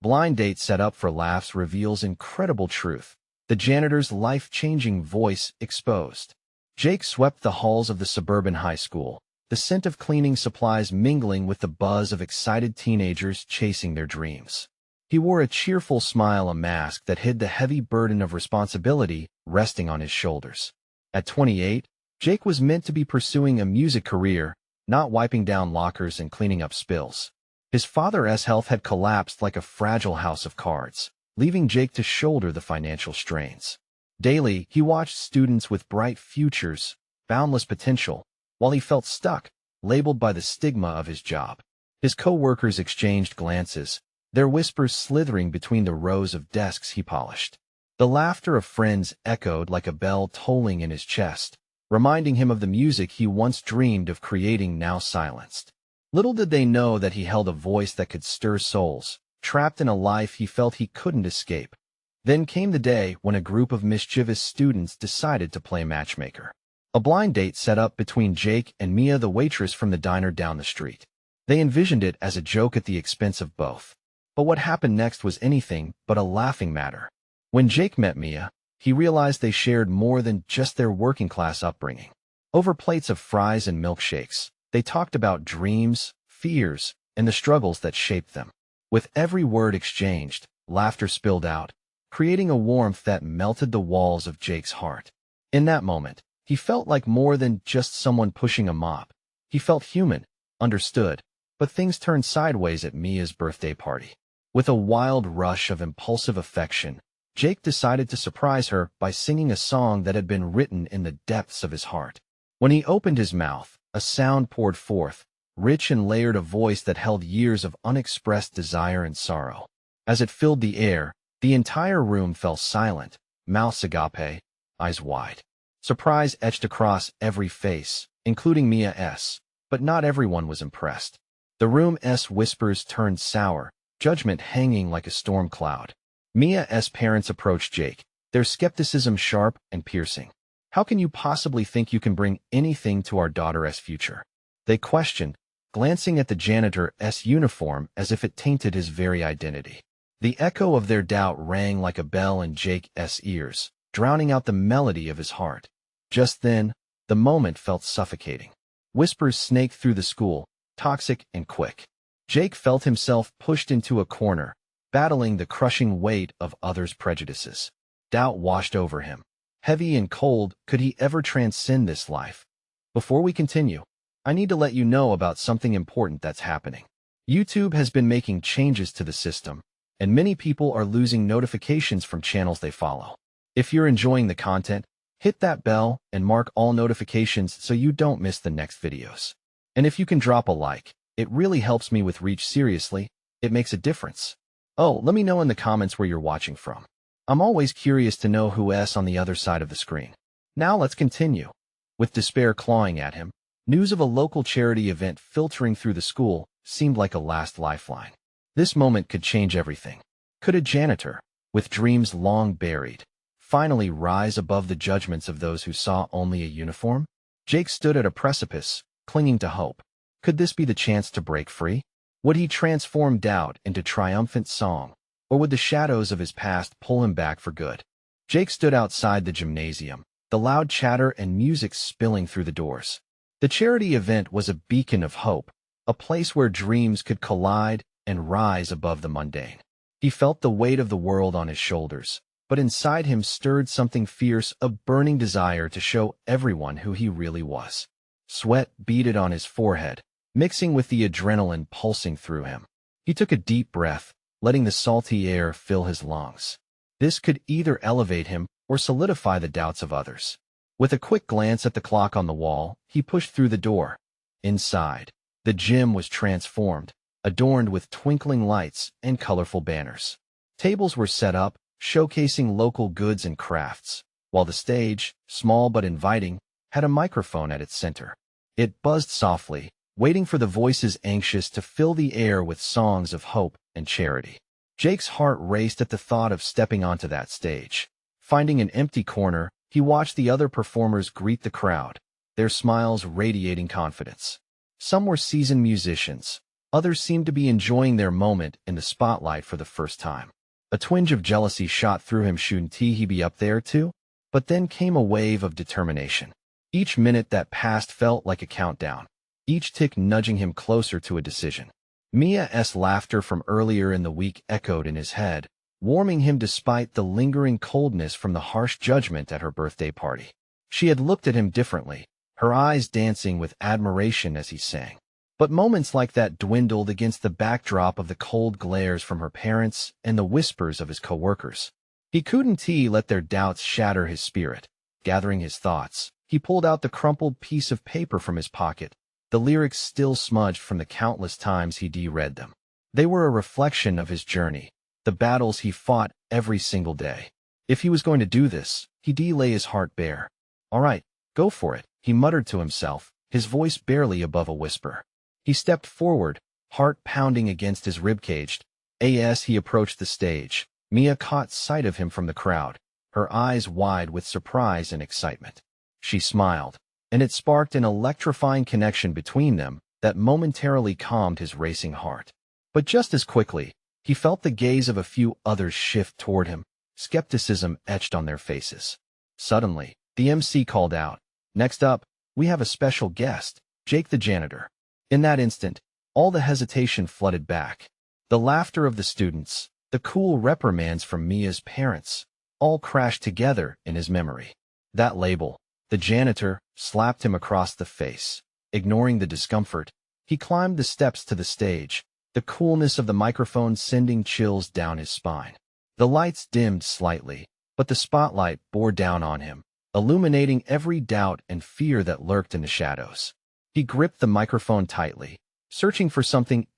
Blind date set up for laughs reveals incredible truth. The janitor's life-changing voice exposed. Jake swept the halls of the suburban high school, the scent of cleaning supplies mingling with the buzz of excited teenagers chasing their dreams. He wore a cheerful smile, a mask that hid the heavy burden of responsibility resting on his shoulders. At 28, Jake was meant to be pursuing a music career, not wiping down lockers and cleaning up spills. His father's health had collapsed like a fragile house of cards, leaving Jake to shoulder the financial strains. Daily, he watched students with bright futures, boundless potential, while he felt stuck, labeled by the stigma of his job. His co-workers exchanged glances, their whispers slithering between the rows of desks he polished. The laughter of friends echoed like a bell tolling in his chest, reminding him of the music he once dreamed of creating, now silenced. Little did they know that he held a voice that could stir souls, trapped in a life he felt he couldn't escape. Then came the day when a group of mischievous students decided to play matchmaker. A blind date set up between Jake and Mia, the waitress from the diner down the street. They envisioned it as a joke at the expense of both. But what happened next was anything but a laughing matter. When Jake met Mia, he realized they shared more than just their working-class upbringing. Over plates of fries and milkshakes, they talked about dreams, fears, and the struggles that shaped them. With every word exchanged, laughter spilled out, creating a warmth that melted the walls of Jake's heart. In that moment, he felt like more than just someone pushing a mop. He felt human, understood, but things turned sideways at Mia's birthday party. With a wild rush of impulsive affection, Jake decided to surprise her by singing a song that had been written in the depths of his heart. When he opened his mouth, a sound poured forth, rich and layered, a voice that held years of unexpressed desire and sorrow. As it filled the air, the entire room fell silent, mouths agape, eyes wide. Surprise etched across every face, including Mia's, but not everyone was impressed. The room's whispers turned sour, judgment hanging like a storm cloud. Mia's parents approached Jake, their skepticism sharp and piercing. "How can you possibly think you can bring anything to our daughter's future?" they questioned, glancing at the janitor's uniform as if it tainted his very identity. The echo of their doubt rang like a bell in Jake's ears, drowning out the melody of his heart. Just then, the moment felt suffocating. Whispers snaked through the school, toxic and quick. Jake felt himself pushed into a corner, battling the crushing weight of others' prejudices. Doubt washed over him. Heavy and cold, could he ever transcend this life? Before we continue, I need to let you know about something important that's happening. YouTube has been making changes to the system, and many people are losing notifications from channels they follow. If you're enjoying the content, hit that bell and mark all notifications so you don't miss the next videos. And if you can drop a like, it really helps me with reach. Seriously, it makes a difference. Oh, let me know in the comments where you're watching from. I'm always curious to know who's on the other side of the screen. Now let's continue. With despair clawing at him, news of a local charity event filtering through the school seemed like a last lifeline. This moment could change everything. Could a janitor, with dreams long buried, finally rise above the judgments of those who saw only a uniform? Jake stood at a precipice, clinging to hope. Could this be the chance to break free? Would he transform doubt into triumphant song, or would the shadows of his past pull him back for good? Jake stood outside the gymnasium, the loud chatter and music spilling through the doors. The charity event was a beacon of hope, a place where dreams could collide and rise above the mundane. He felt the weight of the world on his shoulders, but inside him stirred something fierce, a burning desire to show everyone who he really was. Sweat beaded on his forehead, mixing with the adrenaline pulsing through him. He took a deep breath, letting the salty air fill his lungs. This could either elevate him or solidify the doubts of others. With a quick glance at the clock on the wall, he pushed through the door. Inside, the gym was transformed, adorned with twinkling lights and colorful banners. Tables were set up, showcasing local goods and crafts, while the stage, small but inviting, had a microphone at its center. It buzzed softly, waiting for the voices anxious to fill the air with songs of hope and charity. Jake's heart raced at the thought of stepping onto that stage. Finding an empty corner, he watched the other performers greet the crowd, their smiles radiating confidence. Some were seasoned musicians, Others seemed to be enjoying their moment in the spotlight for the first time. A twinge of jealousy shot through him. Shouldn't he be up there too? But then came a wave of determination. Each minute that passed felt like a countdown, each tick nudging him closer to a decision. Mia's laughter from earlier in the week echoed in his head, warming him despite the lingering coldness from the harsh judgment at her birthday party. She had looked at him differently, her eyes dancing with admiration as he sang. But moments like that dwindled against the backdrop of the cold glares from her parents and the whispers of his coworkers. He couldn't let their doubts shatter his spirit. Gathering his thoughts, he pulled out the crumpled piece of paper from his pocket, the lyrics still smudged from the countless times he'd read them. They were a reflection of his journey, the battles he fought every single day. If he was going to do this, he'd lay his heart bare. "All right, go for it," he muttered to himself, his voice barely above a whisper. He stepped forward, heart pounding against his ribcage. As he approached the stage, Mia caught sight of him from the crowd, her eyes wide with surprise and excitement. She smiled, and it sparked an electrifying connection between them that momentarily calmed his racing heart. But just as quickly, he felt the gaze of a few others shift toward him, skepticism etched on their faces. Suddenly, the MC called out, "Next up, we have a special guest, Jake the janitor." In that instant, all the hesitation flooded back. The laughter of the students, the cool reprimands from Mia's parents, all crashed together in his memory. That label, the janitor, slapped him across the face. Ignoring the discomfort, he climbed the steps to the stage, the coolness of the microphone sending chills down his spine. The lights dimmed slightly, but the spotlight bore down on him, illuminating every doubt and fear that lurked in the shadows. He gripped the microphone tightly, searching for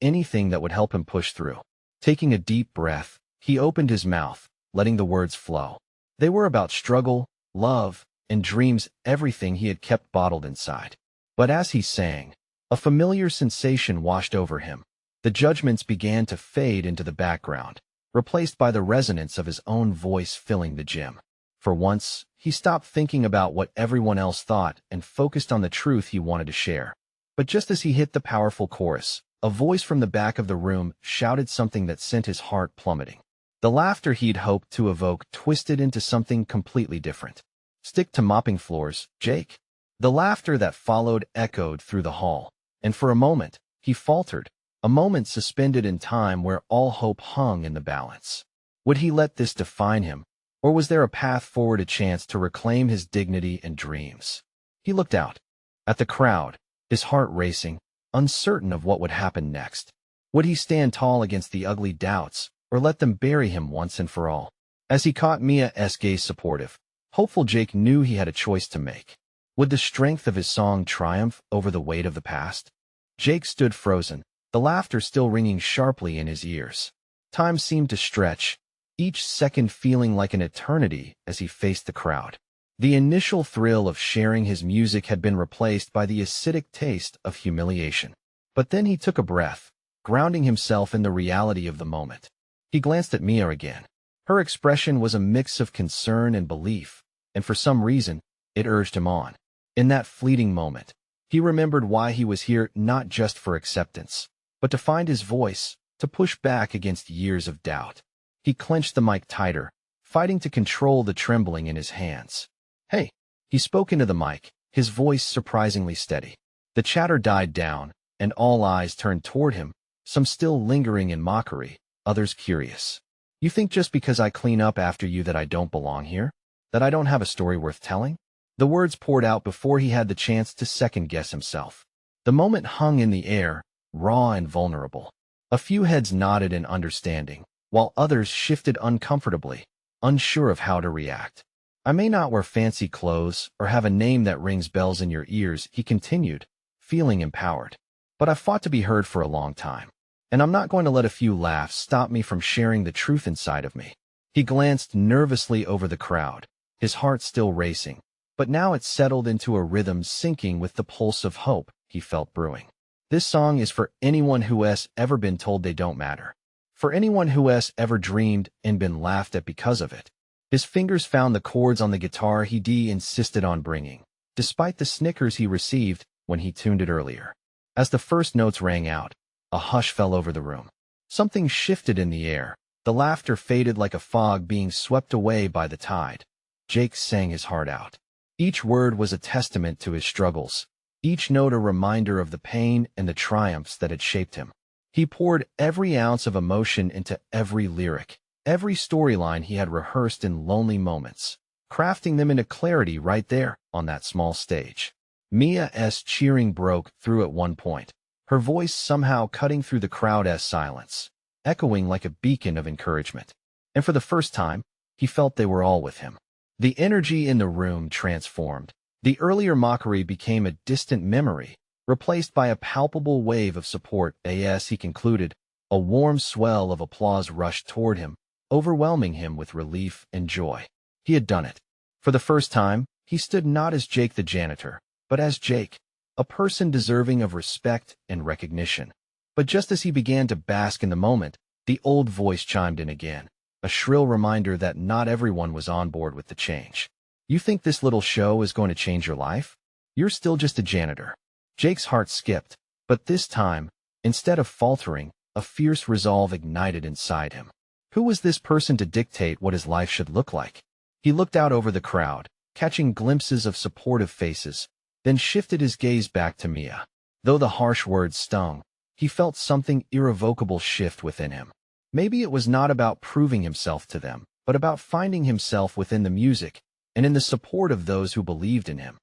anything that would help him push through. Taking a deep breath, he opened his mouth, letting the words flow. They were about struggle, love, and dreams, everything he had kept bottled inside. But as he sang, a familiar sensation washed over him. The judgments began to fade into the background, replaced by the resonance of his own voice filling the gym. For once, he stopped thinking about what everyone else thought and focused on the truth he wanted to share. But just as he hit the powerful chorus, a voice from the back of the room shouted something that sent his heart plummeting. The laughter he'd hoped to evoke twisted into something completely different. "Stick to mopping floors, Jake." The laughter that followed echoed through the hall, and for a moment, he faltered, a moment suspended in time where all hope hung in the balance. Would he let this define him, or was there a path forward, a chance to reclaim his dignity and dreams? He looked out at the crowd, his heart racing, uncertain of what would happen next. Would he stand tall against the ugly doubts, or let them bury him once and for all? As he caught Mia's gaze, supportive, hopeful, Jake knew he had a choice to make. Would the strength of his song triumph over the weight of the past? Jake stood frozen, the laughter still ringing sharply in his ears. Time seemed to stretch, each second feeling like an eternity as he faced the crowd. The initial thrill of sharing his music had been replaced by the acidic taste of humiliation. But then he took a breath, grounding himself in the reality of the moment. He glanced at Mia again. Her expression was a mix of concern and belief, and for some reason, it urged him on. In that fleeting moment, he remembered why he was here, not just for acceptance, but to find his voice, to push back against years of doubt. He clenched the mic tighter, fighting to control the trembling in his hands. "Hey," he spoke into the mic, his voice surprisingly steady. The chatter died down, and all eyes turned toward him, some still lingering in mockery, others curious. "You think just because I clean up after you that I don't belong here? That I don't have a story worth telling?" The words poured out before he had the chance to second-guess himself. The moment hung in the air, raw and vulnerable. A few heads nodded in understanding, while others shifted uncomfortably, unsure of how to react. "I may not wear fancy clothes or have a name that rings bells in your ears," he continued, feeling empowered. "But I've fought to be heard for a long time, and I'm not going to let a few laughs stop me from sharing the truth inside of me." He glanced nervously over the crowd, his heart still racing, but now it settled into a rhythm syncing with the pulse of hope he felt brewing. "This song is for anyone who has ever been told they don't matter. For anyone who has ever dreamed and been laughed at because of it." His fingers found the chords on the guitar he'd insisted on bringing, despite the snickers he received when he tuned it earlier. As the first notes rang out, A hush fell over the room. Something shifted in the air. The laughter faded like a fog being swept away by the tide. Jake sang his heart out. Each word was a testament to his struggles, each note a reminder of the pain and the triumphs that had shaped him. He poured every ounce of emotion into every lyric, every storyline he had rehearsed in lonely moments, crafting them into clarity right there on that small stage. Mia's cheering broke through at one point, her voice somehow cutting through the crowd's silence, echoing like a beacon of encouragement. And for the first time, he felt they were all with him. The energy in the room transformed. The earlier mockery became a distant memory, replaced by a palpable wave of support. As he concluded, a warm swell of applause rushed toward him, overwhelming him with relief and joy. He had done it. For the first time, he stood not as Jake the janitor, but as Jake, a person deserving of respect and recognition. But just as he began to bask in the moment, the old voice chimed in again, a shrill reminder that not everyone was on board with the change. You think this little show is going to change your life? You're still just a janitor. Jake's heart skipped, but this time, instead of faltering, a fierce resolve ignited inside him. Who was this person to dictate what his life should look like? He looked out over the crowd, catching glimpses of supportive faces, then shifted his gaze back to Mia. Though the harsh words stung, he felt something irrevocable shift within him. Maybe it was not about proving himself to them, but about finding himself within the music and in the support of those who believed in him.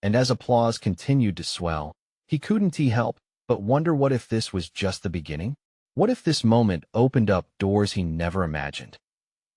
And as applause continued to swell, he couldn't help but wonder, what if this was just the beginning? What if this moment opened up doors he never imagined?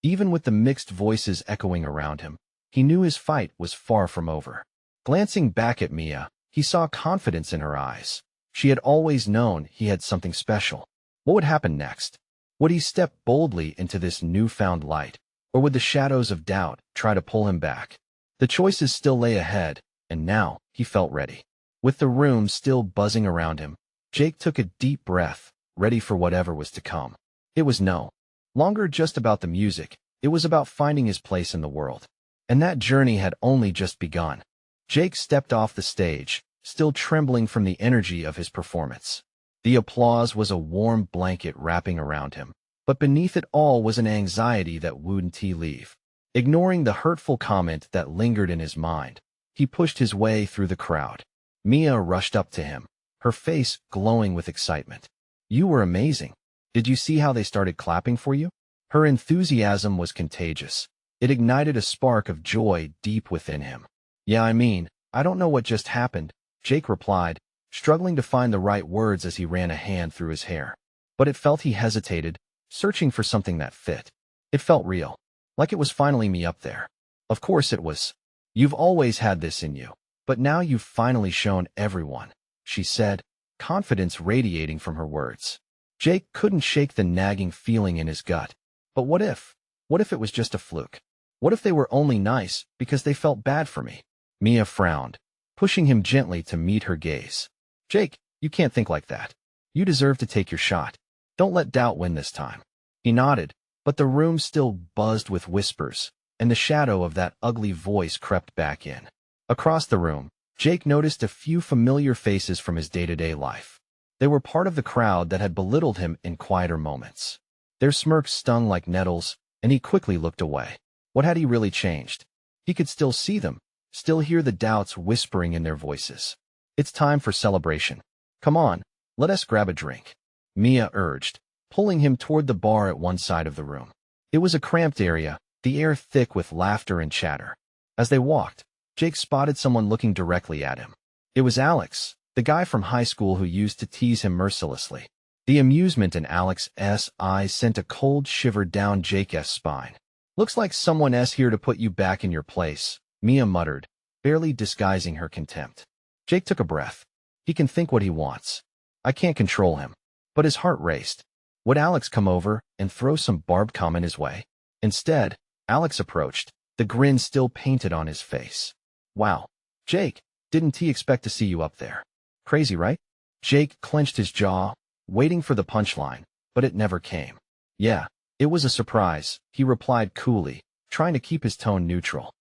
Even with the mixed voices echoing around him, he knew his fight was far from over. Glancing back at Mia, he saw confidence in her eyes. She had always known he had something special. What would happen next? Would he step boldly into this newfound light, or would the shadows of doubt try to pull him back? The choices still lay ahead, and now he felt ready. With the room still buzzing around him, Jake took a deep breath, ready for whatever was to come. It was no longer just about the music, it was about finding his place in the world. And that journey had only just begun. Jake stepped off the stage, still trembling from the energy of his performance. The applause was a warm blanket wrapping around him, but beneath it all was an anxiety that wouldn't leave. Ignoring the hurtful comment that lingered in his mind, he pushed his way through the crowd. Mia rushed up to him, her face glowing with excitement. You were amazing. Did you see how they started clapping for you? Her enthusiasm was contagious. It ignited a spark of joy deep within him. Yeah, I don't know what just happened, Jake replied, struggling to find the right words as he ran a hand through his hair. But it felt he hesitated, searching for something that fit. It felt real, like it was finally me up there. Of course it was. You've always had this in you, but now you've finally shown everyone, she said, confidence radiating from her words. Jake couldn't shake the nagging feeling in his gut. But what if? What if it was just a fluke? What if they were only nice because they felt bad for me? Mia frowned, pushing him gently to meet her gaze. Jake, you can't think like that. You deserve to take your shot. Don't let doubt win this time. He nodded, but the room still buzzed with whispers, and the shadow of that ugly voice crept back in. Across the room, Jake noticed a few familiar faces from his day-to-day life. They were part of the crowd that had belittled him in quieter moments. Their smirks stung like nettles, and he quickly looked away. What had he really changed? He could still see them, still hear the doubts whispering in their voices. It's time for celebration. Come on, let us grab a drink, Mia urged, pulling him toward the bar at one side of the room. It was a cramped area, the air thick with laughter and chatter. As they walked, Jake spotted someone looking directly at him. It was Alex, the guy from high school who used to tease him mercilessly. The amusement in Alex's eyes sent a cold shiver down Jake's spine. Looks like someone's here to put you back in your place, Mia muttered, barely disguising her contempt. Jake took a breath. He can think what he wants. I can't control him. But his heart raced. Would Alex come over and throw some barbed comment his way? Instead, Alex approached, the grin still painted on his face. Wow, Jake, didn't he expect to see you up there? Crazy, right? Jake clenched his jaw, waiting for the punchline, but it never came. Yeah, it was a surprise, he replied coolly, trying to keep his tone neutral.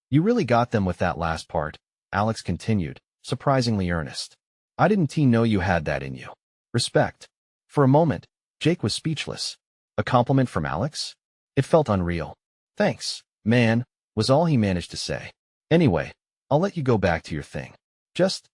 You really got them with that last part, Alex continued, surprisingly earnest. I didn't know you had that in you. Respect. For a moment, Jake was speechless. A compliment from Alex? It felt unreal. Thanks, man, was all he managed to say. Anyway, I'll let you go back to your thing. Just,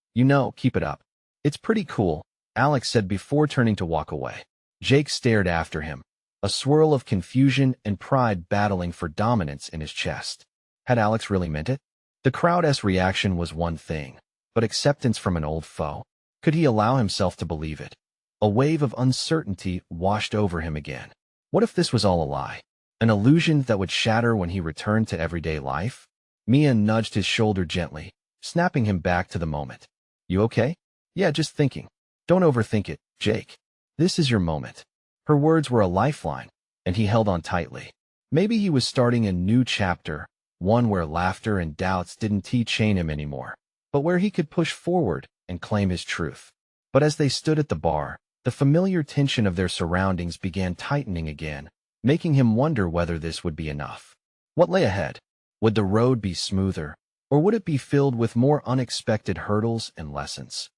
keep it up. It's pretty cool, Alex said before turning to walk away. Jake stared after him, a swirl of confusion and pride battling for dominance in his chest. Had Alex really meant it? The crowd's reaction was one thing, but acceptance from an old foe? Could he allow himself to believe it? A wave of uncertainty washed over him again. What if this was all a lie? An illusion that would shatter when he returned to everyday life? Mia nudged his shoulder gently, snapping him back to the moment. You okay? Yeah, just thinking. Don't overthink it, Jake. This is your moment. Her words were a lifeline, and he held on tightly. Maybe he was starting a new chapter, one where laughter and doubts didn't chain him anymore, but where he could push forward and claim his truth. But as they stood at the bar, the familiar tension of their surroundings began tightening again, making him wonder whether this would be enough. What lay ahead? Would the road be smoother, or would it be filled with more unexpected hurdles and lessons?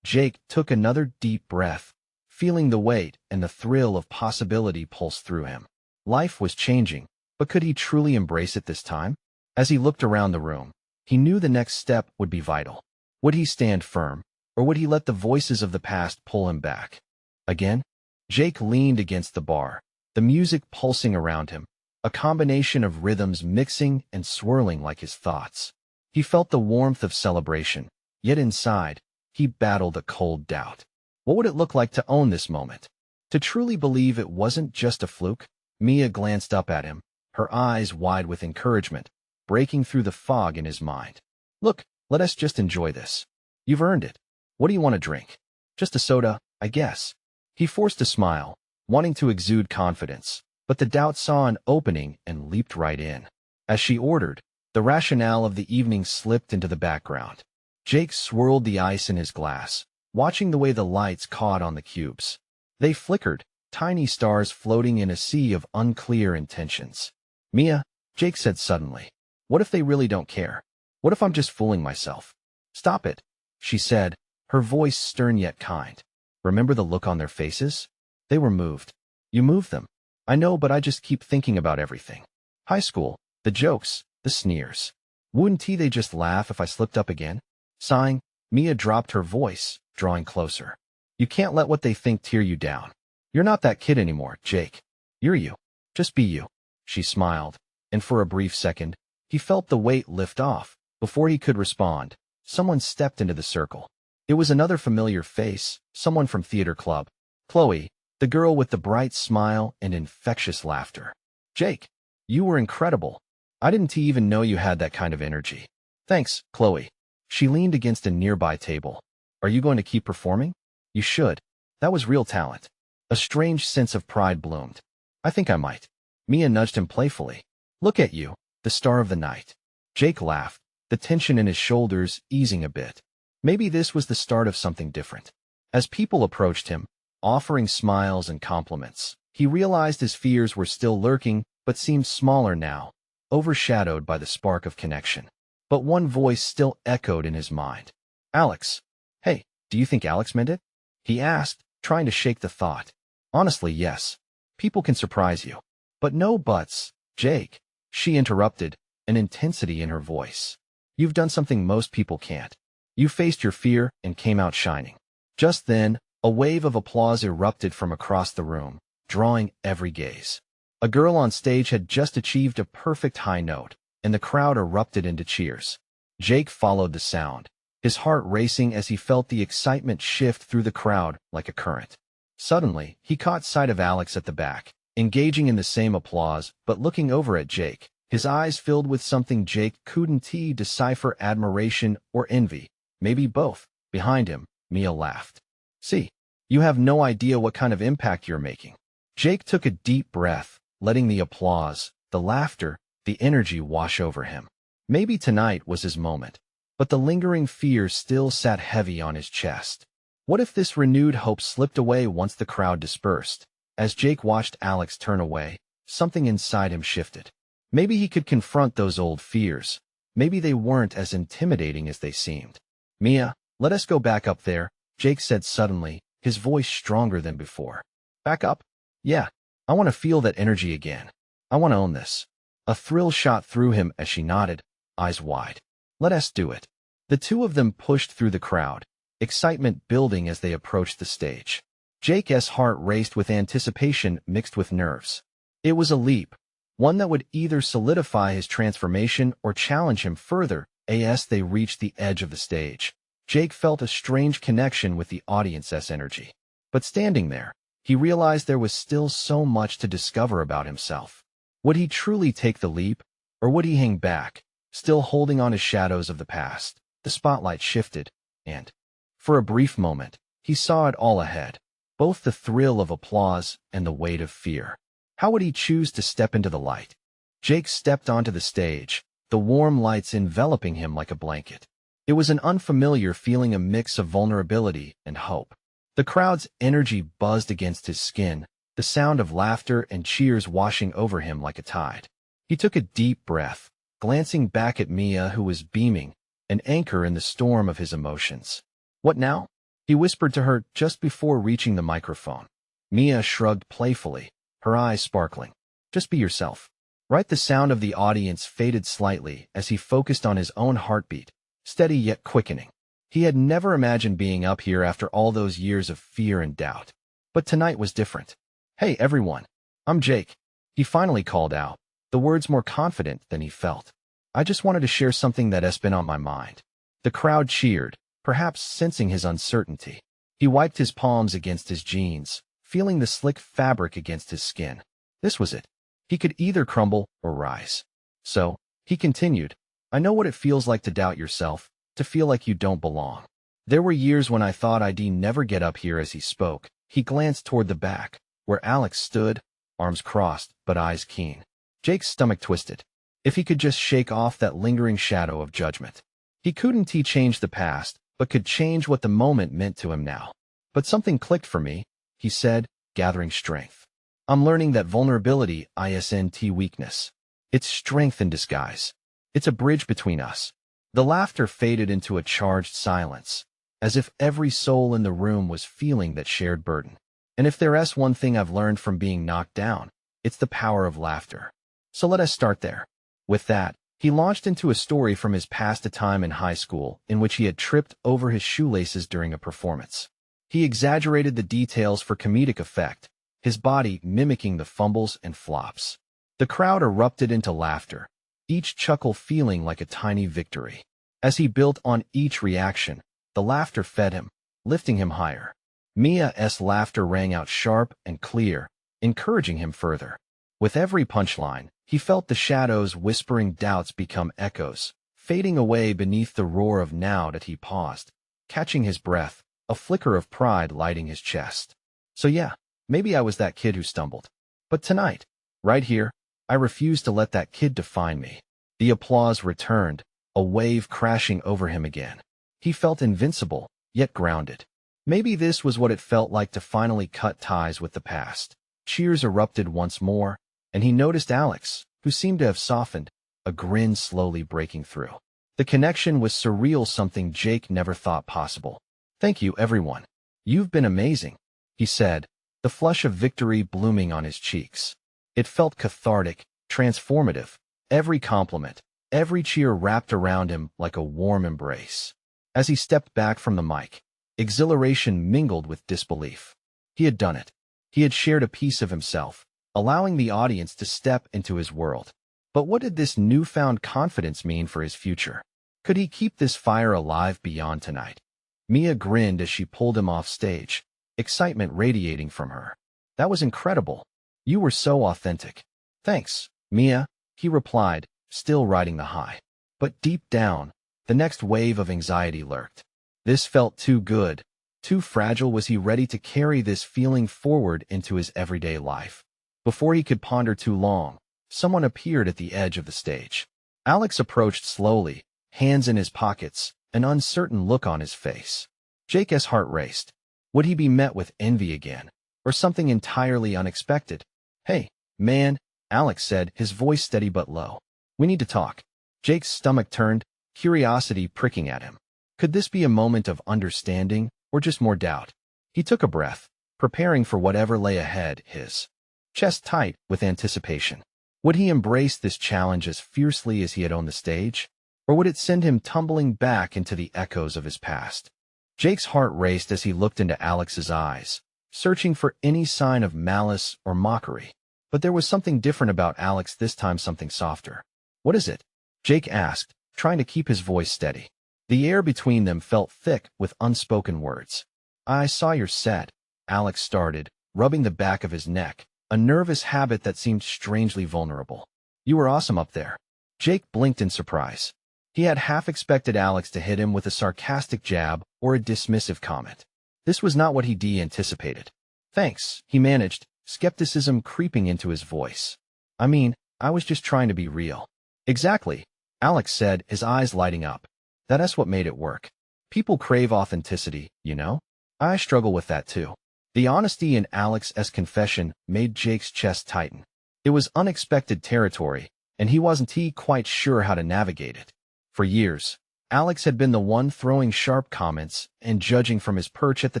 Jake took another deep breath, feeling the weight and the thrill of possibility pulse through him. Life was changing, but could he truly embrace it this time? As he looked around the room, he knew the next step would be vital. Would he stand firm, or would he let the voices of the past pull him back? Again, Jake leaned against the bar, the music pulsing around him, a combination of rhythms mixing and swirling like his thoughts. He felt the warmth of celebration, yet inside, he battled a cold doubt. What would it look like to own this moment? To truly believe it wasn't just a fluke? Mia glanced up at him, her eyes wide with encouragement, breaking through the fog in his mind. Look, let us just enjoy this. You've earned it. What do you want to drink? Just a soda, I guess. He forced a smile, wanting to exude confidence, but the doubt saw an opening and leaped right in. As she ordered, the rationale of the evening slipped into the background. Jake swirled the ice in his glass, watching the way the lights caught on the cubes. They flickered, tiny stars floating in a sea of unclear intentions. Mia, Jake said suddenly, what if they really don't care? What if I'm just fooling myself? Stop it, she said, her voice stern yet kind. Remember the look on their faces? They were moved. You moved them. I know, but I just keep thinking about everything. High school, the jokes, the sneers. Wouldn't they just laugh if I slipped up again? Sighing, Mia dropped her voice, drawing closer. You can't let what they think tear you down. You're not that kid anymore, Jake. You're you. Just be you. She smiled, and for a brief second, he felt the weight lift off. Before he could respond, someone stepped into the circle. It was another familiar face, someone from theater club. Chloe, the girl with the bright smile and infectious laughter. Jake, you were incredible. I didn't even know you had that kind of energy. Thanks, Chloe. She leaned against a nearby table. Are you going to keep performing? You should. That was real talent. A strange sense of pride bloomed. I think I might. Mia nudged him playfully. Look at you, the star of the night. Jake laughed, the tension in his shoulders easing a bit. Maybe this was the start of something different. As people approached him, offering smiles and compliments, he realized his fears were still lurking, but seemed smaller now, overshadowed by the spark of connection. But one voice still echoed in his mind. Alex. Hey, do you think Alex meant it? He asked, trying to shake the thought. Honestly, yes. People can surprise you. But no buts, Jake. She interrupted, an intensity in her voice. You've done something most people can't. You faced your fear and came out shining. Just then, a wave of applause erupted from across the room, drawing every gaze. A girl on stage had just achieved a perfect high note, and the crowd erupted into cheers. Jake followed the sound, his heart racing as he felt the excitement shift through the crowd like a current. Suddenly, he caught sight of Alex at the back, engaging in the same applause but looking over at Jake, his eyes filled with something Jake couldn't decipher: admiration or envy, maybe both. Behind him, Mia laughed. See, you have no idea what kind of impact you're making. Jake took a deep breath, letting the applause, the laughter, the energy wash over him. Maybe tonight was his moment, but the lingering fear still sat heavy on his chest. What if this renewed hope slipped away once the crowd dispersed? As Jake watched Alex turn away, something inside him shifted. Maybe he could confront those old fears. Maybe they weren't as intimidating as they seemed. Mia, let us go back up there, Jake said suddenly, his voice stronger than before. Back up? Yeah, I want to feel that energy again. I want to own this. A thrill shot through him as she nodded, eyes wide. Let us do it. The two of them pushed through the crowd, excitement building as they approached the stage. Jake's heart raced with anticipation mixed with nerves. It was a leap, one that would either solidify his transformation or challenge him further. As they reached the edge of the stage, Jake felt a strange connection with the audience's energy. But standing there, he realized there was still so much to discover about himself. Would he truly take the leap, or would he hang back, still holding on to shadows of the past? The spotlight shifted, and, for a brief moment, he saw it all ahead, both the thrill of applause and the weight of fear. How would he choose to step into the light? Jake stepped onto the stage, the warm lights enveloping him like a blanket. It was an unfamiliar feeling, a mix of vulnerability and hope. The crowd's energy buzzed against his skin, the sound of laughter and cheers washing over him like a tide. He took a deep breath, glancing back at Mia, who was beaming, an anchor in the storm of his emotions. What now? He whispered to her just before reaching the microphone. Mia shrugged playfully, her eyes sparkling. Just be yourself. Right. The sound of the audience faded slightly as he focused on his own heartbeat, steady yet quickening. He had never imagined being up here after all those years of fear and doubt. But tonight was different. Hey everyone, I'm Jake. He finally called out, the words more confident than he felt. I just wanted to share something that has been on my mind. The crowd cheered, perhaps sensing his uncertainty. He wiped his palms against his jeans, feeling the slick fabric against his skin. This was it. He could either crumble or rise. So, he continued, I know what it feels like to doubt yourself, to feel like you don't belong. There were years when I thought I'd never get up here. As he spoke, he glanced toward the back, where Alex stood, arms crossed, but eyes keen. Jake's stomach twisted. If he could just shake off that lingering shadow of judgment. He couldn't change the past, but could change what the moment meant to him now. But something clicked for me, he said, gathering strength. I'm learning that vulnerability isn't weakness. It's strength in disguise. It's a bridge between us. The laughter faded into a charged silence, as if every soul in the room was feeling that shared burden. And if there's one thing I've learned from being knocked down, it's the power of laughter. So let us start there. With that, he launched into a story from his past, a time in high school in which he had tripped over his shoelaces during a performance. He exaggerated the details for comedic effect, his body mimicking the fumbles and flops. The crowd erupted into laughter, each chuckle feeling like a tiny victory. As he built on each reaction, the laughter fed him, lifting him higher. Mia's laughter rang out sharp and clear, encouraging him further. With every punchline, he felt the shadows whispering doubts become echoes, fading away beneath the roar of now that he paused, catching his breath, a flicker of pride lighting his chest. So yeah, maybe I was that kid who stumbled. But tonight, right here, I refuse to let that kid define me. The applause returned, a wave crashing over him again. He felt invincible, yet grounded. Maybe this was what it felt like to finally cut ties with the past. Cheers erupted once more, and he noticed Alex, who seemed to have softened, a grin slowly breaking through. The connection was surreal, something Jake never thought possible. Thank you, everyone. You've been amazing, he said, the flush of victory blooming on his cheeks. It felt cathartic, transformative. Every compliment, every cheer wrapped around him like a warm embrace. As he stepped back from the mic, exhilaration mingled with disbelief. He had done it. He had shared a piece of himself, allowing the audience to step into his world. But what did this newfound confidence mean for his future? Could he keep this fire alive beyond tonight? Mia grinned as she pulled him off stage, excitement radiating from her. That was incredible. You were so authentic. Thanks, Mia, he replied, still riding the high. But deep down, the next wave of anxiety lurked. This felt too good, too fragile. Was he ready to carry this feeling forward into his everyday life? Before he could ponder too long, someone appeared at the edge of the stage. Alex approached slowly, hands in his pockets, an uncertain look on his face. Jake's heart raced. Would he be met with envy again, or something entirely unexpected? Hey, man, Alex said, his voice steady but low. We need to talk. Jake's stomach turned, curiosity pricking at him. Could this be a moment of understanding, or just more doubt? He took a breath, preparing for whatever lay ahead, his chest tight with anticipation. Would he embrace this challenge as fiercely as he had on the stage? Or would it send him tumbling back into the echoes of his past? Jake's heart raced as he looked into Alex's eyes, searching for any sign of malice or mockery. But there was something different about Alex this time, something softer. "What is it?" Jake asked, trying to keep his voice steady. The air between them felt thick with unspoken words. "I saw your set," Alex started, rubbing the back of his neck, a nervous habit that seemed strangely vulnerable. "You were awesome up there." Jake blinked in surprise. He had half expected Alex to hit him with a sarcastic jab or a dismissive comment. This was not what he anticipated. "Thanks," he managed, skepticism creeping into his voice. "I mean, I was just trying to be real." "Exactly," Alex said, his eyes lighting up. "That's what made it work. People crave authenticity, you know? I struggle with that too." The honesty in Alex's confession made Jake's chest tighten. It was unexpected territory, and he wasn't quite sure how to navigate it. For years, Alex had been the one throwing sharp comments and judging from his perch at the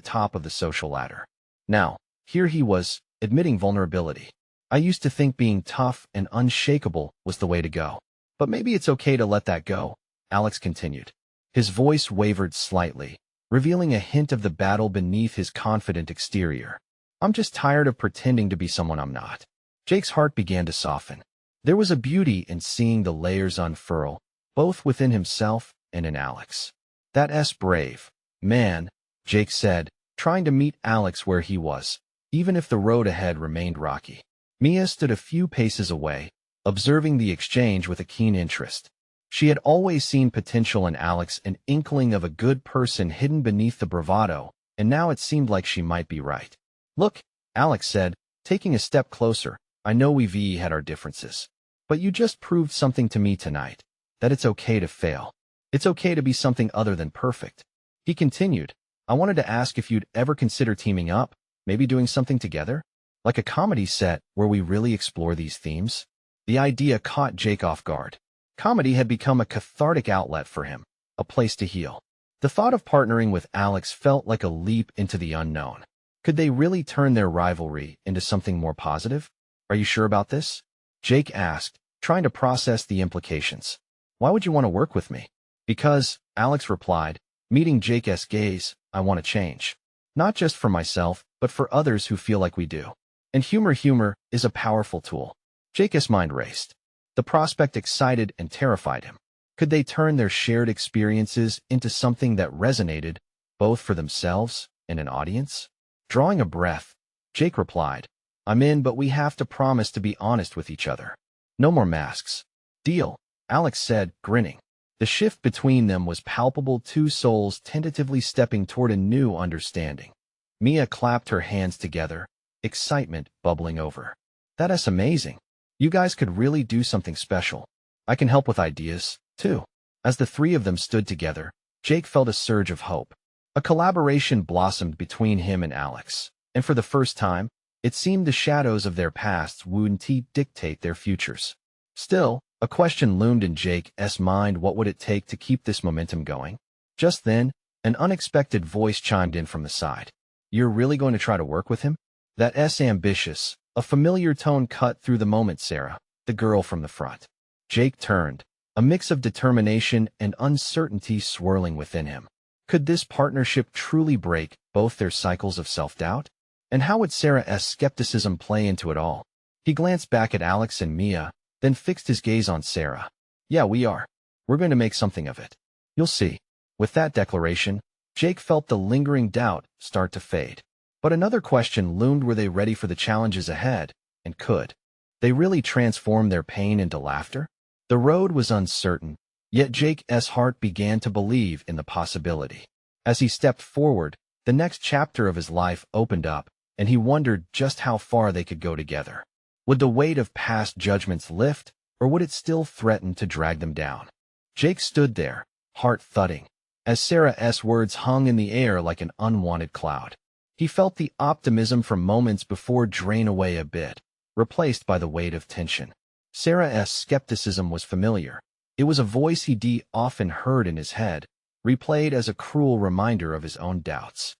top of the social ladder. Now, here he was, admitting vulnerability. "I used to think being tough and unshakable was the way to go. But maybe it's okay to let that go," Alex continued. His voice wavered slightly, revealing a hint of the battle beneath his confident exterior. "I'm just tired of pretending to be someone I'm not." Jake's heart began to soften. There was a beauty in seeing the layers unfurl, both within himself and in Alex. "That's brave, man," Jake said, trying to meet Alex where he was, even if the road ahead remained rocky. Mia stood a few paces away, observing the exchange with a keen interest. She had always seen potential in Alex, an inkling of a good person hidden beneath the bravado, and now it seemed like she might be right. "Look," Alex said, taking a step closer, "I know we've had our differences. But you just proved something to me tonight, that it's okay to fail. It's okay to be something other than perfect." He continued, "I wanted to ask if you'd ever consider teaming up, maybe doing something together? Like a comedy set where we really explore these themes?" The idea caught Jake off guard. Comedy had become a cathartic outlet for him, a place to heal. The thought of partnering with Alex felt like a leap into the unknown. Could they really turn their rivalry into something more positive? "Are you sure about this?" Jake asked, trying to process the implications. "Why would you want to work with me?" "Because," Alex replied, meeting Jake's gaze, "I want to change. Not just for myself, but for others who feel like we do." And humor is a powerful tool. Jake's mind raced. The prospect excited and terrified him. Could they turn their shared experiences into something that resonated, both for themselves and an audience? Drawing a breath, Jake replied, "I'm in, but we have to promise to be honest with each other. No more masks." "Deal," Alex said, grinning. The shift between them was palpable, two souls tentatively stepping toward a new understanding. Mia clapped her hands together, excitement bubbling over. "That's amazing. You guys could really do something special. I can help with ideas, too." As the three of them stood together, Jake felt a surge of hope. A collaboration blossomed between him and Alex, and for the first time, it seemed the shadows of their pasts wouldn't dictate their futures. Still, a question loomed in Jake's mind: what would it take to keep this momentum going? Just then, an unexpected voice chimed in from the side. "You're really going to try to work with him?" "That's ambitious." A familiar tone cut through the moment. "Sarah, the girl from the front." Jake turned, a mix of determination and uncertainty swirling within him. Could this partnership truly break both their cycles of self-doubt? And how would Sarah's skepticism play into it all? He glanced back at Alex and Mia, then fixed his gaze on Sarah. "Yeah, we are. We're going to make something of it. You'll see." With that declaration, Jake felt the lingering doubt start to fade. But another question loomed: were they ready for the challenges ahead, and could they really transform their pain into laughter? The road was uncertain, yet Jake's heart began to believe in the possibility. As he stepped forward, the next chapter of his life opened up, and he wondered just how far they could go together. Would the weight of past judgments lift, or would it still threaten to drag them down? Jake stood there, heart thudding, as Sarah's words hung in the air like an unwanted cloud. He felt the optimism from moments before drain away a bit, replaced by the weight of tension. Sarah's skepticism was familiar. It was a voice he'd often heard in his head, replayed as a cruel reminder of his own doubts.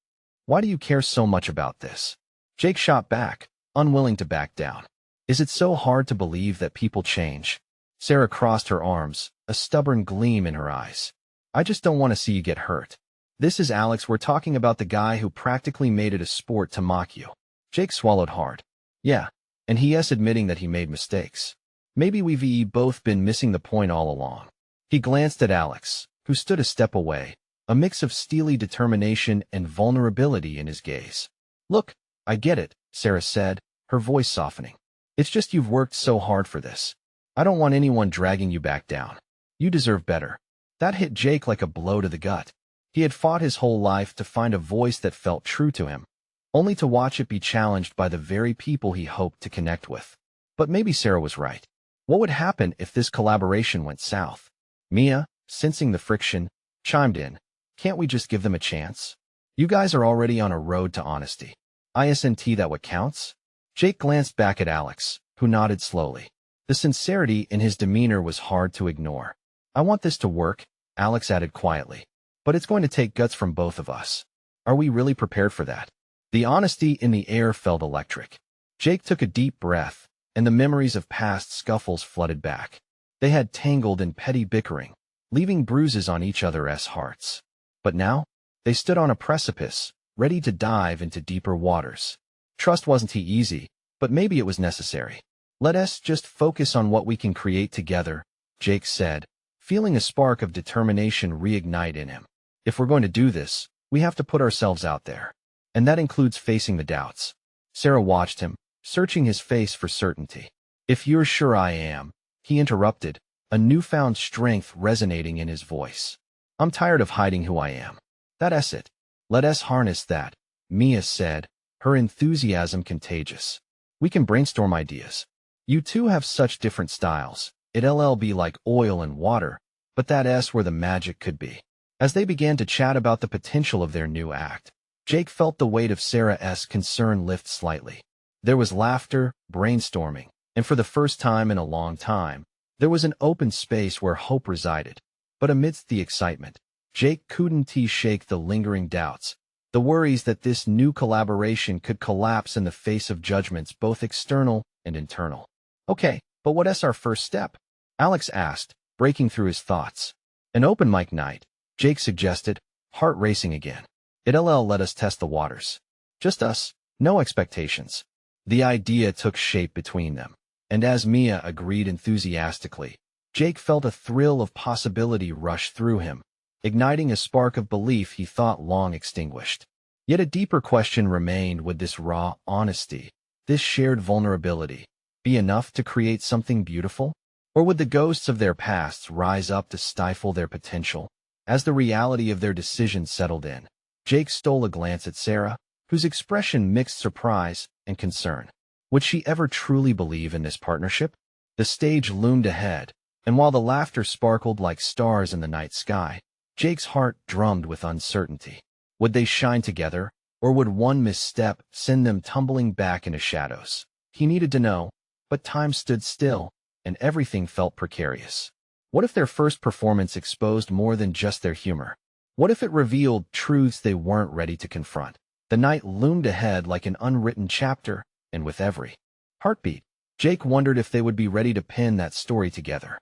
Why do you care so much about this? Jake shot back, unwilling to back down. Is it so hard to believe that people change? Sarah crossed her arms, a stubborn gleam in her eyes. I just don't want to see you get hurt. This is Alex. We're talking about the guy who practically made it a sport to mock you. Jake swallowed hard. Yeah, and yes, admitting that he made mistakes. Maybe we've both been missing the point all along. He glanced at Alex, who stood a step away, a mix of steely determination and vulnerability in his gaze. Look, I get it, Sarah said, her voice softening. It's just you've worked so hard for this. I don't want anyone dragging you back down. You deserve better. That hit Jake like a blow to the gut. He had fought his whole life to find a voice that felt true to him, only to watch it be challenged by the very people he hoped to connect with. But maybe Sarah was right. What would happen if this collaboration went south? Mia, sensing the friction, chimed in. Can't we just give them a chance? You guys are already on a road to honesty. Isn't that what counts? Jake glanced back at Alex, who nodded slowly. The sincerity in his demeanor was hard to ignore. I want this to work, Alex added quietly. But it's going to take guts from both of us. Are we really prepared for that? The honesty in the air felt electric. Jake took a deep breath, and the memories of past scuffles flooded back. They had tangled in petty bickering, leaving bruises on each other's hearts. But now, they stood on a precipice, ready to dive into deeper waters. Trust wasn't easy, but maybe it was necessary. Let us just focus on what we can create together, Jake said, feeling a spark of determination reignite in him. If we're going to do this, we have to put ourselves out there. And that includes facing the doubts. Sarah watched him, searching his face for certainty. If you're sure I am, he interrupted, a newfound strength resonating in his voice. I'm tired of hiding who I am. That's it. Let us harness that, Mia said, her enthusiasm contagious. We can brainstorm ideas. You two have such different styles. It'll be like oil and water, but that's where the magic could be. As they began to chat about the potential of their new act, Jake felt the weight of Sarah's concern lift slightly. There was laughter, brainstorming, and for the first time in a long time, there was an open space where hope resided. But amidst the excitement, Jake couldn't shake the lingering doubts, the worries that this new collaboration could collapse in the face of judgments both external and internal. Okay, but what's our first step? Alex asked, breaking through his thoughts. An open mic night, Jake suggested, heart racing again. It'll let us test the waters. Just us, no expectations. The idea took shape between them, and as Mia agreed enthusiastically, Jake felt a thrill of possibility rush through him, igniting a spark of belief he thought long extinguished. Yet a deeper question remained: would this raw honesty, this shared vulnerability, be enough to create something beautiful? Or would the ghosts of their pasts rise up to stifle their potential? As the reality of their decision settled in, Jake stole a glance at Sarah, whose expression mixed surprise and concern. Would she ever truly believe in this partnership? The stage loomed ahead, and while the laughter sparkled like stars in the night sky, Jake's heart drummed with uncertainty. Would they shine together, or would one misstep send them tumbling back into shadows? He needed to know, but time stood still, and everything felt precarious. What if their first performance exposed more than just their humor? What if it revealed truths they weren't ready to confront? The night loomed ahead like an unwritten chapter, and with every heartbeat, Jake wondered if they would be ready to pen that story together.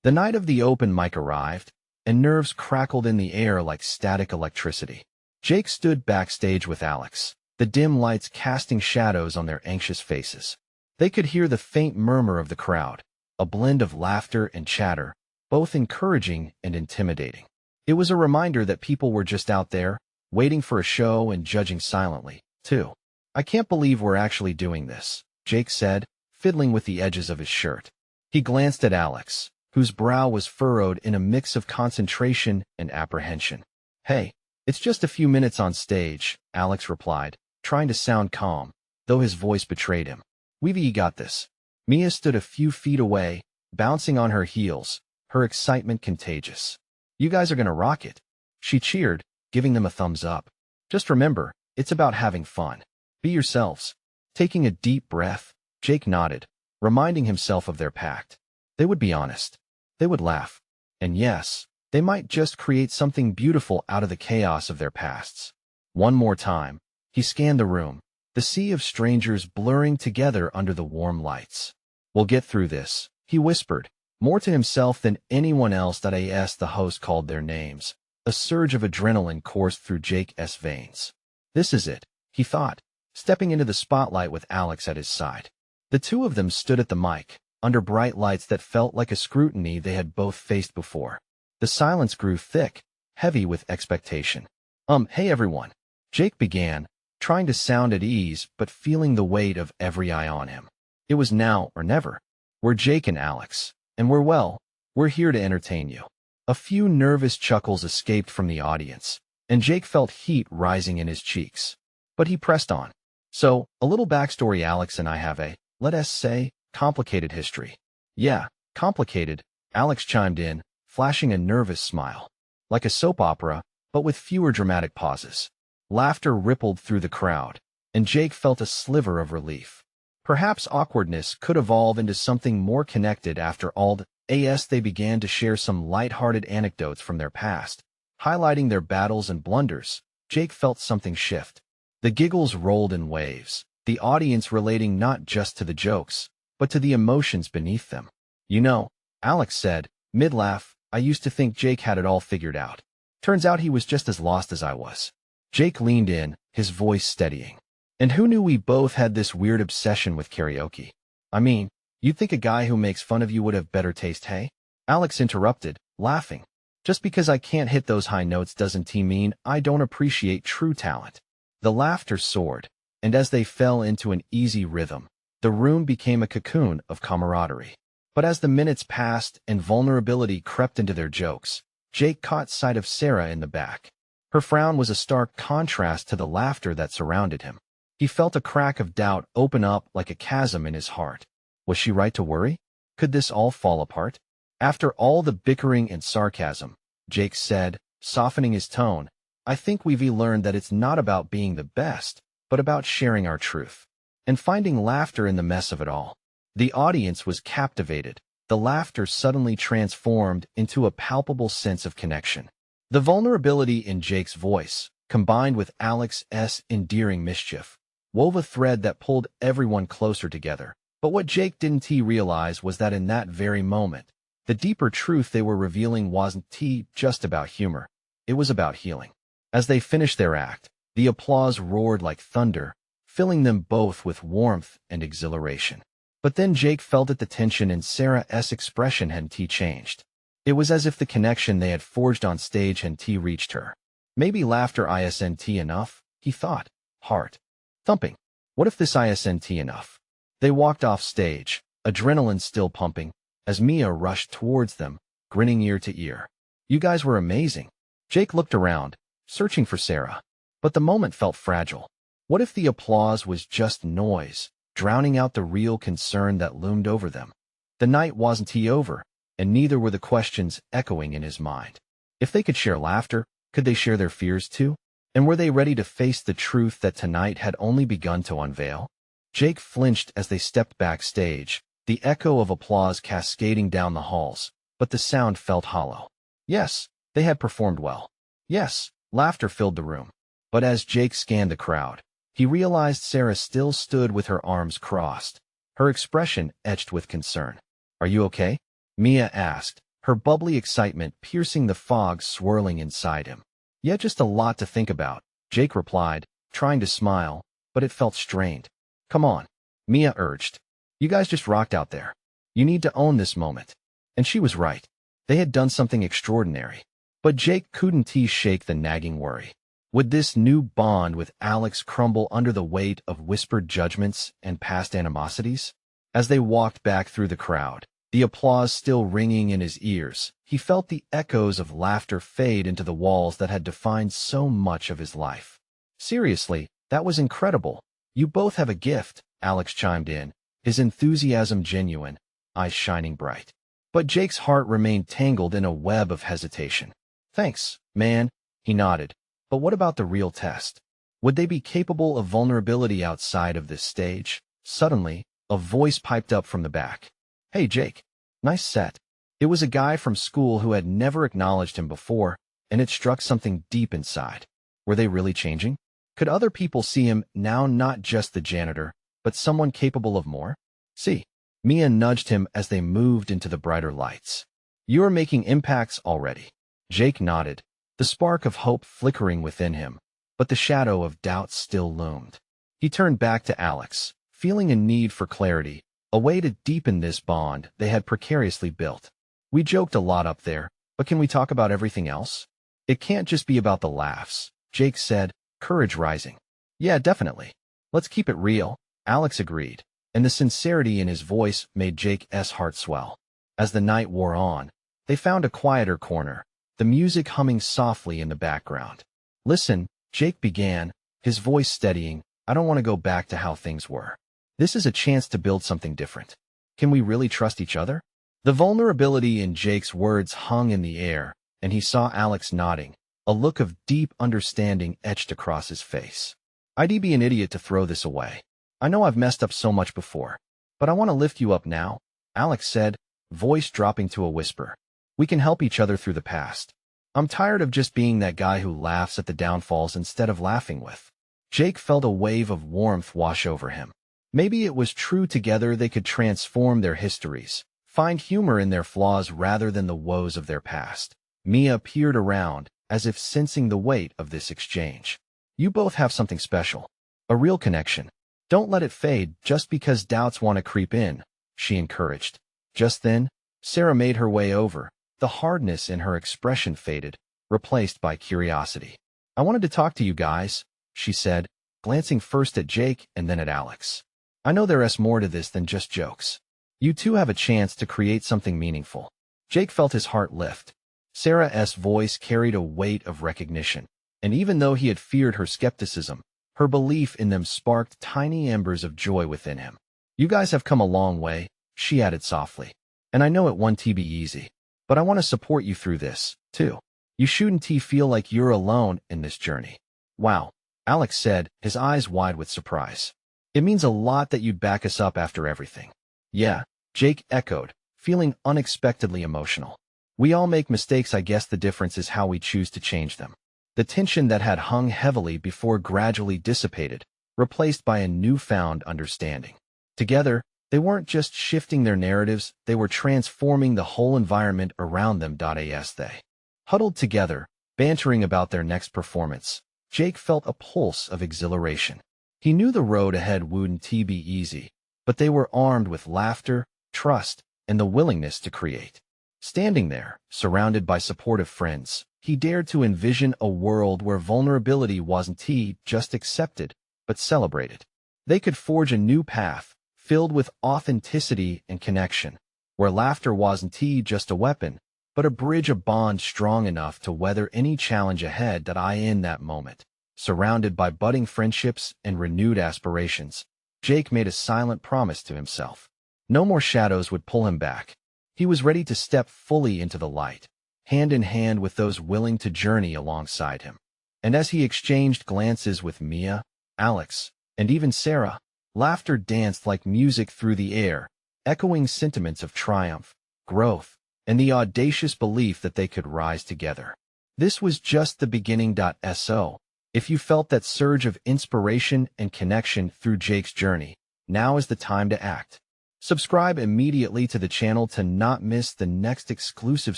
The night of the open mic arrived, and nerves crackled in the air like static electricity. Jake stood backstage with Alex, the dim lights casting shadows on their anxious faces. They could hear the faint murmur of the crowd, a blend of laughter and chatter, both encouraging and intimidating. It was a reminder that people were just out there, waiting for a show and judging silently, too. I can't believe we're actually doing this, Jake said, fiddling with the edges of his shirt. He glanced at Alex, whose brow was furrowed in a mix of concentration and apprehension. Hey, it's just a few minutes on stage, Alex replied, trying to sound calm, though his voice betrayed him. We've got this. Mia stood a few feet away, bouncing on her heels, her excitement contagious. You guys are gonna rock it. She cheered, giving them a thumbs up. Just remember, it's about having fun. Be yourselves. Taking a deep breath, Jake nodded, reminding himself of their pact. They would be honest. They would laugh. And yes, they might just create something beautiful out of the chaos of their pasts. One more time, He scanned the room, the sea of strangers blurring together under the warm lights. "We'll get through this," he whispered, more to himself than anyone else. As the host called their names, a surge of adrenaline coursed through Jake's veins. This is it, he thought, stepping into the spotlight with Alex at his side. The two of them stood at the mic, under bright lights that felt like a scrutiny they had both faced before. The silence grew thick, heavy with expectation. Hey everyone," Jake began, trying to sound at ease but feeling the weight of every eye on him. It was now or never. "We're Jake and Alex, and we're here to entertain you." A few nervous chuckles escaped from the audience, and Jake felt heat rising in his cheeks. But he pressed on. "So, a little backstory. Alex and I have a, let us say, complicated history." "Yeah, complicated," Alex chimed in, flashing a nervous smile. "Like a soap opera, but with fewer dramatic pauses." Laughter rippled through the crowd, and Jake felt a sliver of relief. Perhaps awkwardness could evolve into something more connected after all. They began to share some light-hearted anecdotes from their past, highlighting their battles and blunders. Jake felt something shift. The giggles rolled in waves, the audience relating not just to the jokes, but to the emotions beneath them. "You know," Alex said, mid-laugh, "I used to think Jake had it all figured out. Turns out he was just as lost as I was." Jake leaned in, his voice steadying. "And who knew we both had this weird obsession with karaoke? I mean, you'd think a guy who makes fun of you would have better taste, hey?" Alex interrupted, laughing. "Just because I can't hit those high notes doesn't mean I don't appreciate true talent." The laughter soared, and as they fell into an easy rhythm, the room became a cocoon of camaraderie. But as the minutes passed and vulnerability crept into their jokes, Jake caught sight of Sarah in the back. Her frown was a stark contrast to the laughter that surrounded him. He felt a crack of doubt open up like a chasm in his heart. Was she right to worry? Could this all fall apart? "After all the bickering and sarcasm," Jake said, softening his tone, "I think we've learned that it's not about being the best, but about sharing our truth and finding laughter in the mess of it all." The audience was captivated. The laughter suddenly transformed into a palpable sense of connection. The vulnerability in Jake's voice, combined with Alex's endearing mischief, wove a thread that pulled everyone closer together. But what Jake didn't realize was that in that very moment, the deeper truth they were revealing wasn't just about humor. It was about healing. As they finished their act, the applause roared like thunder, filling them both with warmth and exhilaration. But then Jake felt that the tension in Sarah's expression hadn't changed. It was as if the connection they had forged on stage hadn't reached her. Maybe laughter isn't enough, he thought. Heart thumping. What if this isn't enough? They walked off stage, adrenaline still pumping, as Mia rushed towards them, grinning ear to ear. "You guys were amazing." Jake looked around, searching for Sarah. But the moment felt fragile. What if the applause was just noise, drowning out the real concern that loomed over them? The night wasn't over, and neither were the questions echoing in his mind. If they could share laughter, could they share their fears too? And were they ready to face the truth that tonight had only begun to unveil? Jake flinched as they stepped backstage, the echo of applause cascading down the halls, but the sound felt hollow. Yes, they had performed well. Yes, laughter filled the room. But as Jake scanned the crowd, he realized Sarah still stood with her arms crossed, her expression etched with concern. "Are you okay?" Mia asked, her bubbly excitement piercing the fog swirling inside him. "Yeah, just a lot to think about," Jake replied, trying to smile, but it felt strained. "Come on," Mia urged. "You guys just rocked out there. You need to own this moment." And she was right. They had done something extraordinary. But Jake couldn't shake the nagging worry. Would this new bond with Alex crumble under the weight of whispered judgments and past animosities? As they walked back through the crowd, the applause still ringing in his ears, he felt the echoes of laughter fade into the walls that had defined so much of his life. "Seriously, that was incredible. You both have a gift," Alex chimed in, his enthusiasm genuine, eyes shining bright. But Jake's heart remained tangled in a web of hesitation. "Thanks, man," he nodded. "But what about the real test? Would they be capable of vulnerability outside of this stage?" Suddenly, a voice piped up from the back. "Hey, Jake. Nice set." It was a guy from school who had never acknowledged him before, and it struck something deep inside. Were they really changing? Could other people see him now not just the janitor, but someone capable of more? See, Mia nudged him as they moved into the brighter lights. You are making impacts already. Jake nodded, the spark of hope flickering within him, but the shadow of doubt still loomed. He turned back to Alex, feeling a need for clarity, a way to deepen this bond they had precariously built. We joked a lot up there, but can we talk about everything else? It can't just be about the laughs, Jake said, courage rising. Yeah, definitely. Let's keep it real, Alex agreed, and the sincerity in his voice made Jake's heart swell. As the night wore on, they found a quieter corner, the music humming softly in the background. Listen, Jake began, his voice steadying, I don't want to go back to how things were. This is a chance to build something different. Can we really trust each other? The vulnerability in Jake's words hung in the air, and he saw Alex nodding, a look of deep understanding etched across his face. I'd be an idiot to throw this away. I know I've messed up so much before, but I want to lift you up now, Alex said, voice dropping to a whisper. We can help each other through the past. I'm tired of just being that guy who laughs at the downfalls instead of laughing with. Jake felt a wave of warmth wash over him. Maybe it was true together they could transform their histories, find humor in their flaws rather than the woes of their past. Mia peered around, as if sensing the weight of this exchange. You both have something special. A real connection. Don't let it fade just because doubts want to creep in, she encouraged. Just then, Sarah made her way over. The hardness in her expression faded, replaced by curiosity. I wanted to talk to you guys, she said, glancing first at Jake and then at Alex. I know there's more to this than just jokes. You two have a chance to create something meaningful. Jake felt his heart lift. Sarah's voice carried a weight of recognition, and even though he had feared her skepticism, her belief in them sparked tiny embers of joy within him. You guys have come a long way, she added softly. And I know it won't be easy, but I want to support you through this, too. You shouldn't feel like you're alone in this journey. Wow, Alex said, his eyes wide with surprise. It means a lot that you'd back us up after everything. Yeah, Jake echoed, feeling unexpectedly emotional. We all make mistakes, I guess the difference is how we choose to change them. The tension that had hung heavily before gradually dissipated, replaced by a newfound understanding. Together, they weren't just shifting their narratives, they were transforming the whole environment around them. As they huddled together, bantering about their next performance, Jake felt a pulse of exhilaration. He knew the road ahead wouldn't be easy, but they were armed with laughter, trust, and the willingness to create. Standing there, surrounded by supportive friends, he dared to envision a world where vulnerability wasn't just accepted, but celebrated. They could forge a new path, filled with authenticity and connection, where laughter wasn't just a weapon, but a bridge, a bond strong enough to weather any challenge ahead. In that moment, surrounded by budding friendships and renewed aspirations, Jake made a silent promise to himself. No more shadows would pull him back. He was ready to step fully into the light, hand in hand with those willing to journey alongside him. And as he exchanged glances with Mia, Alex, and even Sarah, laughter danced like music through the air, echoing sentiments of triumph, growth, and the audacious belief that they could rise together. This was just the beginning. So, if you felt that surge of inspiration and connection through Jake's journey, now is the time to act. Subscribe immediately to the channel to not miss the next exclusive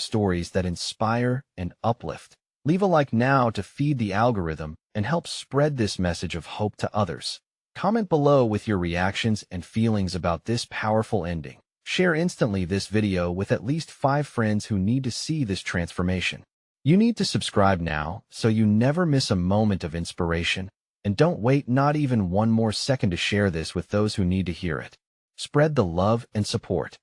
stories that inspire and uplift. Leave a like now to feed the algorithm and help spread this message of hope to others. Comment below with your reactions and feelings about this powerful ending. Share instantly this video with at least 5 friends who need to see this transformation. You need to subscribe now so you never miss a moment of inspiration, and don't wait not even one more second to share this with those who need to hear it. Spread the love and support.